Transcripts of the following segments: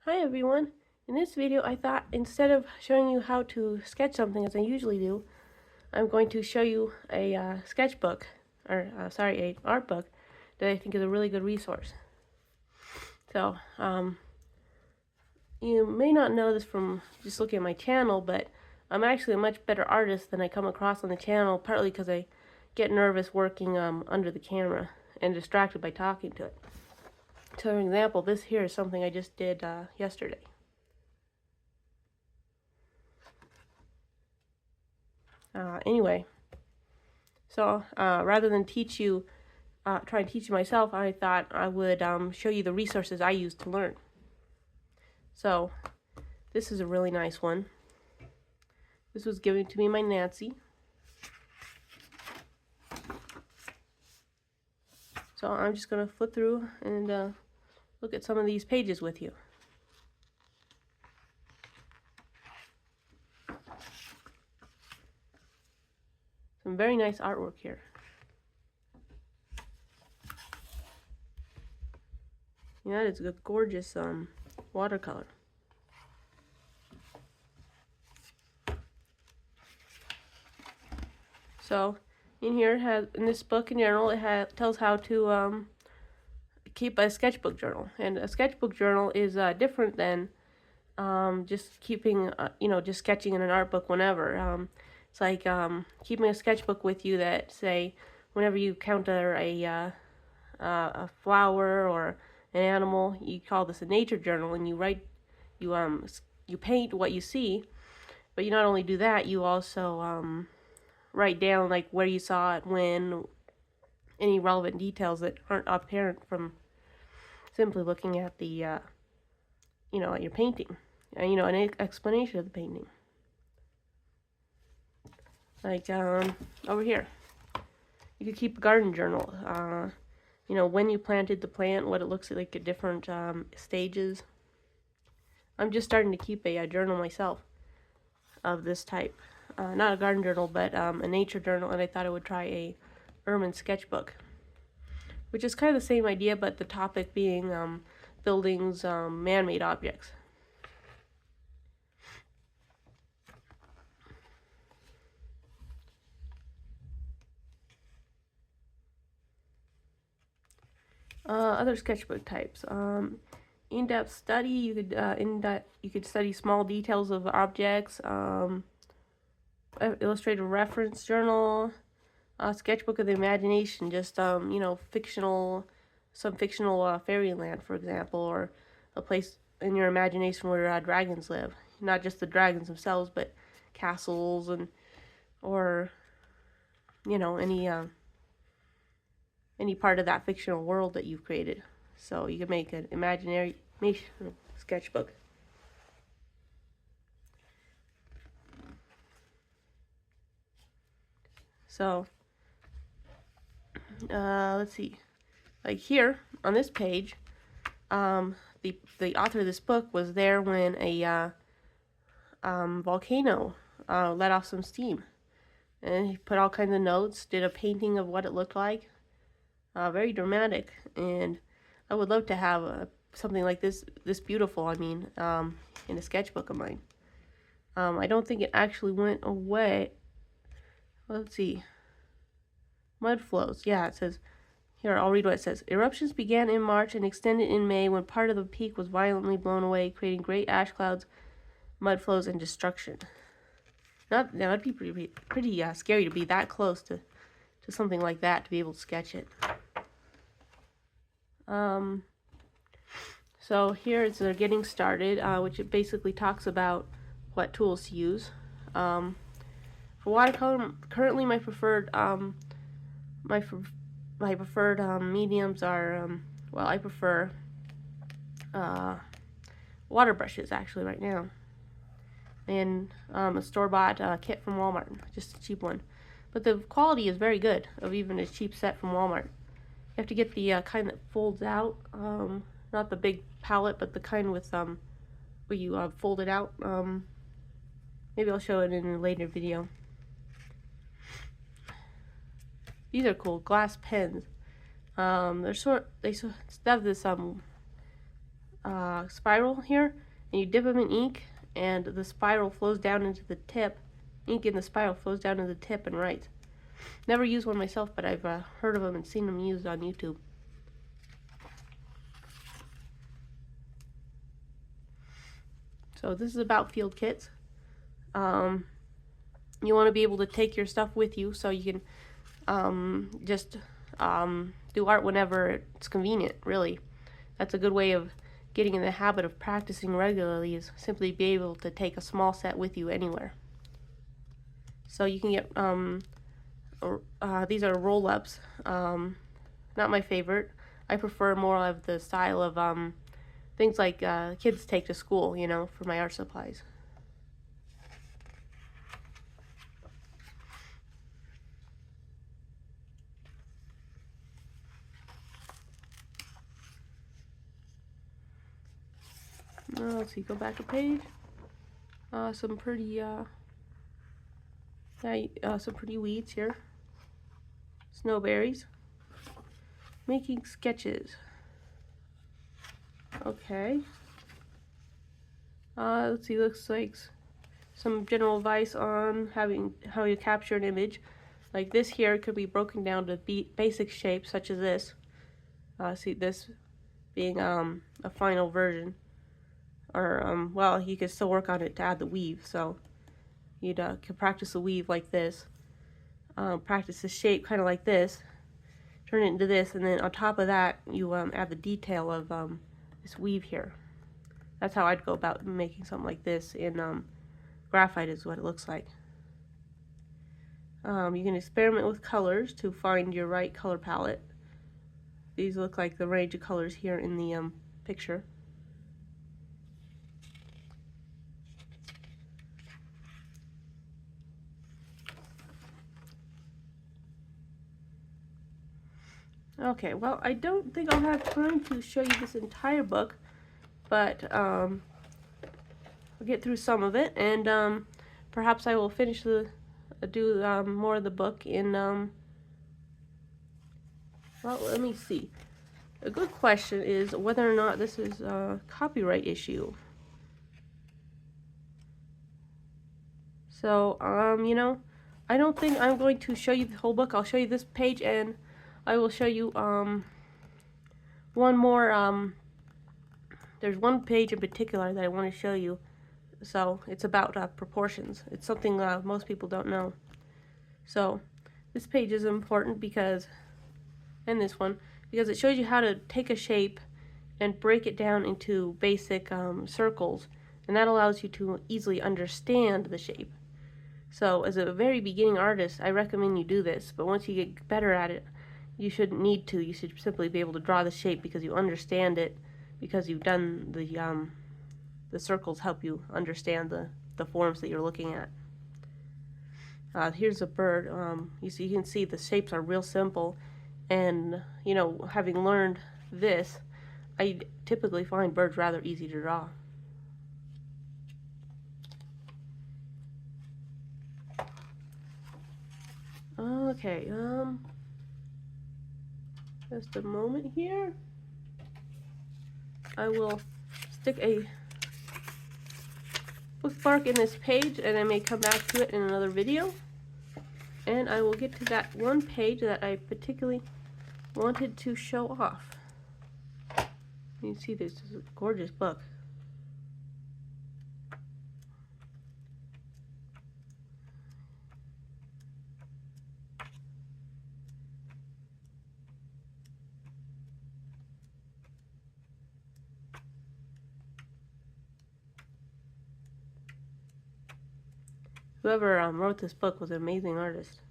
Hi everyone! In this video I thought instead of showing you how to sketch something as I usually do, I'm going to show you a sketchbook, or sorry, a art book that I think is a really good resource. So, you may not know this from just looking at my channel, but I'm actually a much better artist than I come across on the channel, partly because I get nervous working under the camera and distracted by talking to it. So, for example, this here is something I just did yesterday. Anyway, so rather than try and teach you myself, I thought I would show you the resources I use to learn. So this is a really nice one. This was given to me by Nancy. So I'm just going to flip through and look at some of these pages with you. Some very nice artwork here. Yeah, it's a gorgeous watercolor. So in here, in this book in general, it tells how to keep a sketchbook journal. And a sketchbook journal is different than just keeping, just sketching in an art book whenever. It's like keeping a sketchbook with you that, say, whenever you encounter a flower or an animal, you call this a nature journal, and you paint what you see. But you not only do that, you also write down like where you saw it, when, any relevant details that aren't apparent from simply looking at the at your painting, and an explanation of the painting. Like over here, you could keep a garden journal. When you planted the plant, what it looks like at different stages. I'm just starting to keep a journal myself of this type. Not a garden journal, but a nature journal, and I thought I would try a Erman sketchbook, which is kind of the same idea, but the topic being buildings, man-made objects. Other sketchbook types. In-depth study. You could study small details of objects. Illustrated reference journal. Sketchbook of the imagination. Just fictional, some fictional fairyland, for example, or a place in your imagination where dragons live. Not just the dragons themselves, but castles or any part of that fictional world that you've created. So you can make an imaginary sketchbook. So let's see, like here on this page, the author of this book was there when a volcano let off some steam, and he put all kinds of notes, did a painting of what it looked like. Very dramatic, and I would love to have something like this beautiful, in a sketchbook of mine. I don't think it actually went away. Let's see. Mud flows. Yeah, it says, here, I'll read what it says. Eruptions began in March and extended in May when part of the peak was violently blown away, creating great ash clouds, mud flows, and destruction. Now, it'd be pretty scary to be that close to something like that, to be able to sketch it. So here is getting started, which it basically talks about what tools to use. For watercolor, currently my preferred mediums are I prefer water brushes actually right now, and a store-bought kit from Walmart, just a cheap one, but the quality is very good of even a cheap set from Walmart. You have to get the kind that folds out, not the big palette, but the kind with where you fold it out. Maybe I'll show it in a later video. These are cool glass pens. They have this spiral here, and you dip them in ink, and the spiral flows down into the tip. Ink in the spiral flows down into the tip and writes. Never used one myself, but I've heard of them and seen them used on YouTube. So this is about field kits. You want to be able to take your stuff with you so you can just do art whenever it's convenient, really. That's a good way of getting in the habit of practicing regularly, is simply be able to take a small set with you anywhere. So you can get, these are roll-ups, not my favorite. I prefer more of the style of things like kids take to school, you know, for my art supplies. Let's see, go back a page. Some pretty weeds here. Snowberries. Making sketches. Okay. Let's see, looks like some general advice on how you capture an image. Like this here could be broken down to basic shapes such as this. See, this being a final version. Or, well, you could still work on it to add the weave, so you'd could practice the weave like this. Practice the shape kind of like this. Turn it into this, and then on top of that, you add the detail of this weave here. That's how I'd go about making something like this in graphite, is what it looks like. You can experiment with colors to find your right color palette. These look like the range of colors here in the picture. Okay, well, I don't think I'll have time to show you this entire book, but I'll get through some of it, and perhaps I will finish do more of the book in, well, let me see. A good question is whether or not this is a copyright issue. So, you know, I don't think I'm going to show you the whole book. I'll show you this page, and I will show you, one more, there's one page in particular that I want to show you. So, it's about proportions. It's something most people don't know. So, this page is important because, and this one, because it shows you how to take a shape and break it down into basic circles, and that allows you to easily understand the shape. So as a very beginning artist, I recommend you do this, but once you get better at it, you shouldn't need to. You should simply be able to draw the shape because you understand it, because you've done the circles help you understand the forms that you're looking at. Here's a bird. You can see the shapes are real simple, and you know, having learned this, I typically find birds rather easy to draw. Okay, just a moment here. I will stick a bookmark in this page, and I may come back to it in another video. And I will get to that one page that I particularly wanted to show off. You see, this is a gorgeous book. Whoever wrote this book was an amazing artist.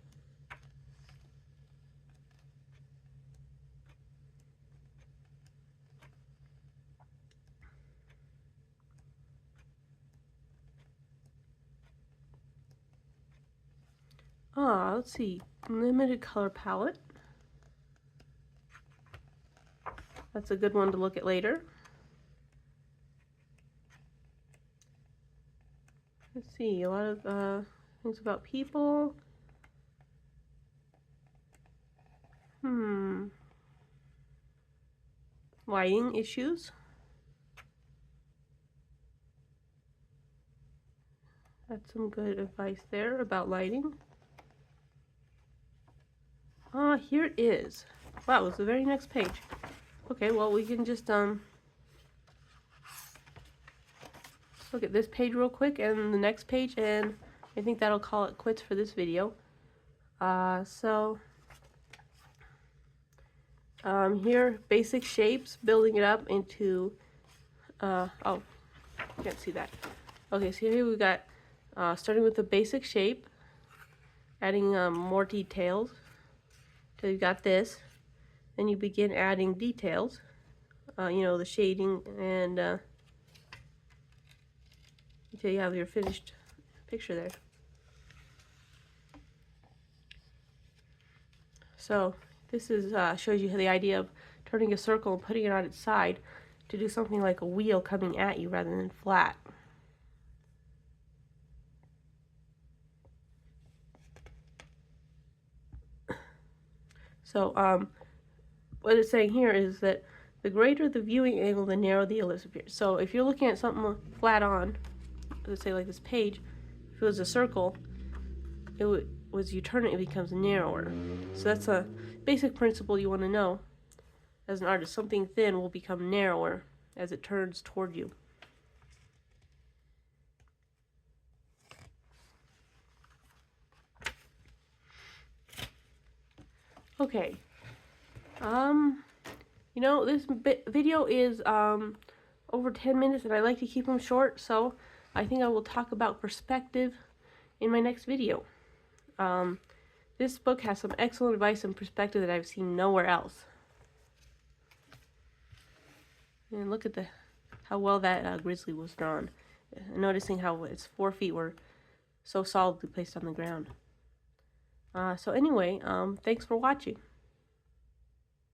Let's see. Limited color palette. That's a good one to look at later. Let's see, a lot of things about people. Lighting issues. That's some good advice there about lighting. Here it is. Wow, it's the very next page. Okay, well, we can just look at this page real quick and the next page, and I think that'll call it quits for this video. Here, basic shapes, building it up into, oh, can't see that. Okay, so here we got, starting with the basic shape, adding more details, till you got this. Then you begin adding details, you know, the shading, and until you have your finished picture there. So this is shows you the idea of turning a circle and putting it on its side to do something like a wheel coming at you rather than flat. So what it's saying here is that the greater the viewing angle, the narrower the ellipse appears. So if you're looking at something flat on, let's say like this page, if it was a circle, as you turn it, it becomes narrower. So that's a basic principle you want to know as an artist. Something thin will become narrower as it turns toward you. Okay. You know, this video is over 10 minutes, and I like to keep them short, so I think I will talk about perspective in my next video. This book has some excellent advice and perspective that I've seen nowhere else. And look at how well that grizzly was drawn. Noticing how its 4 feet were so solidly placed on the ground. So anyway, thanks for watching.